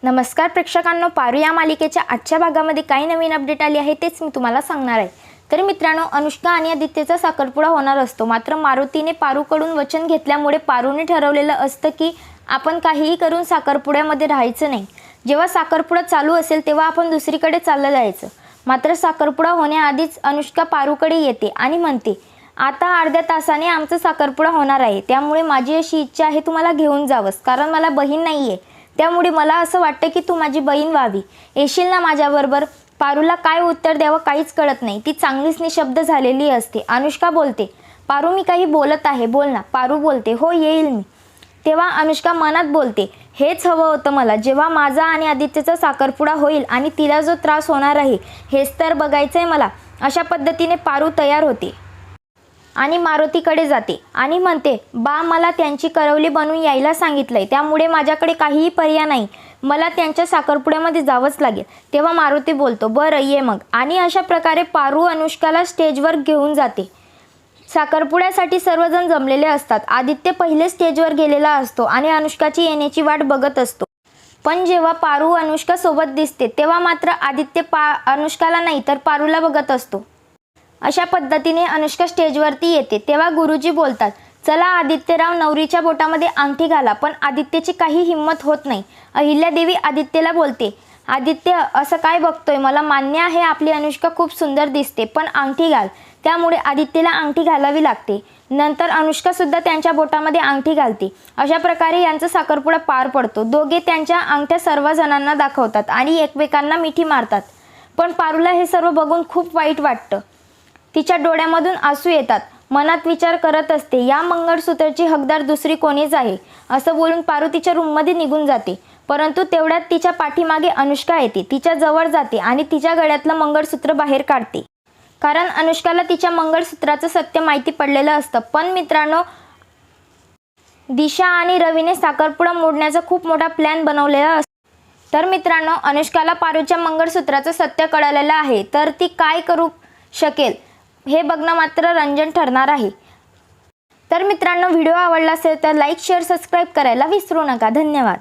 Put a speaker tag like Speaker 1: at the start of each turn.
Speaker 1: नमस्कार प्रेक्षकांनो, पारू या मालिकेच्या आजच्या भागामध्ये काही नवीन अपडेट आली आहे तेच मी तुम्हाला सांगणार आहे। तर मित्रांनो, अनुष्का आणि आदित्यचा साखरपुडा होणार असतो, मात्र मारुतीने पारूकडून वचन घेतल्यामुळे पारूने ठरवलेलं असतं की आपण काहीही करून साखरपुड्यामध्ये राहायचं नाही। जेव्हा साखरपुडा चालू असेल तेव्हा आपण दुसरीकडे चाललं जायचं। मात्र साखरपुडा होण्याआधीच अनुष्का पारूकडे येते आणि म्हणते, आता अर्ध्या तासाने आमचा साखरपुडा होणार आहे, त्यामुळे माझी अशी इच्छा आहे तू मला घेऊन जावंस, कारण मला बहीण नाहीये, त्यामुळे मला असं वाटतं की तू माझी बहीण व्हावी, येशील ना माझ्याबरोबर। पारूला काय उत्तर द्यावं काहीच कळत नाही, ती चांगलीच निशब्द झालेली असते। अनुष्का बोलते, पारू मी काही बोलत आहे, बोल ना। पारू बोलते, हो येईल मी। तेव्हा अनुष्का मनात बोलते, हेच हवं होतं मला, जेव्हा माझा आणि आदित्यचा साखरपुडा होईल आणि तिला जो त्रास होणार आहे हेच तर बघायचंय मला। अशा पद्धतीने पारू तयार होते आणि मारुतीकडे जाते आणि म्हणते, बा मला त्यांची करवली बनवून यायला सांगितलंय, त्यामुळे माझ्याकडे काहीही पर्याय नाही, मला त्यांच्या साखरपुड्यामध्ये जावंच लागेल। तेव्हा मारुती बोलतो, बरं ये मग। आणि अशा प्रकारे पारू अनुष्काला स्टेजवर घेऊन जाते। साखरपुड्यासाठी सर्वजण जमलेले असतात। आदित्य पहिले स्टेजवर गेलेला असतो आणि अनुष्काची येण्याची वाट बघत असतो। पण जेव्हा पारू अनुष्का सोबत दिसते तेव्हा मात्र आदित्य अनुष्काला नाही तर पारूला बघत असतो। अशा पद्धतीने अनुष्का स्टेजवरती येते तेव्हा गुरुजी बोलतात, चला आदित्यराव नवरीच्या बोटामध्ये अंगठी घाला। पण आदित्यची काही हिंमत होत नाही। अहिल्यादेवी आदित्यला बोलते, आदित्य असं काय बघतोय, मला मान्य आहे आपली अनुष्का खूप सुंदर दिसते, पण अंगठी घाल। त्यामुळे आदित्यला अंगठी घालावी लागते। नंतर अनुष्का सुद्धा त्यांच्या बोटामध्ये अंगठी घालते। अशा प्रकारे यांचा साखरपुडा पार पडतो। दोघे त्यांच्या अंगठ्या सर्व जणांना दाखवतात आणि एकमेकांना मिठी मारतात। पण पारूला हे सर्व बघून खूप वाईट वाटतं। तिच्या डोळ्यामधून आसू येतात। मनात विचार करत असते, या मंगळसूत्राची हकदार दुसरी कोणीच आहे। असं बोलून पारू तिच्या रूममध्ये निघून जाते। परंतु तेवढ्यात तिच्या पाठीमागे अनुष्का येते, तिच्या जवळ जाते आणि तिच्या गळ्यातलं मंगळसूत्र बाहेर काढते। कारण अनुष्काला तिच्या मंगळसूत्राचं सत्य माहिती पडलेलं असतं। पण मित्रांनो, दिशा आणि रवीने साखरपुडा मोडण्याचा खूप मोठा प्लॅन बनवलेला असतो। तर मित्रांनो, अनुष्काला पारूच्या मंगळसूत्राचं सत्य कळालेलं आहे, तर ती काय करू शकेल हे बघणं मात्र रंजन ठरणार आहे। तर मित्रांनो, व्हिडिओ आवडला असेल तर लाईक शेअर सबस्क्राईब करायला विसरू नका। धन्यवाद।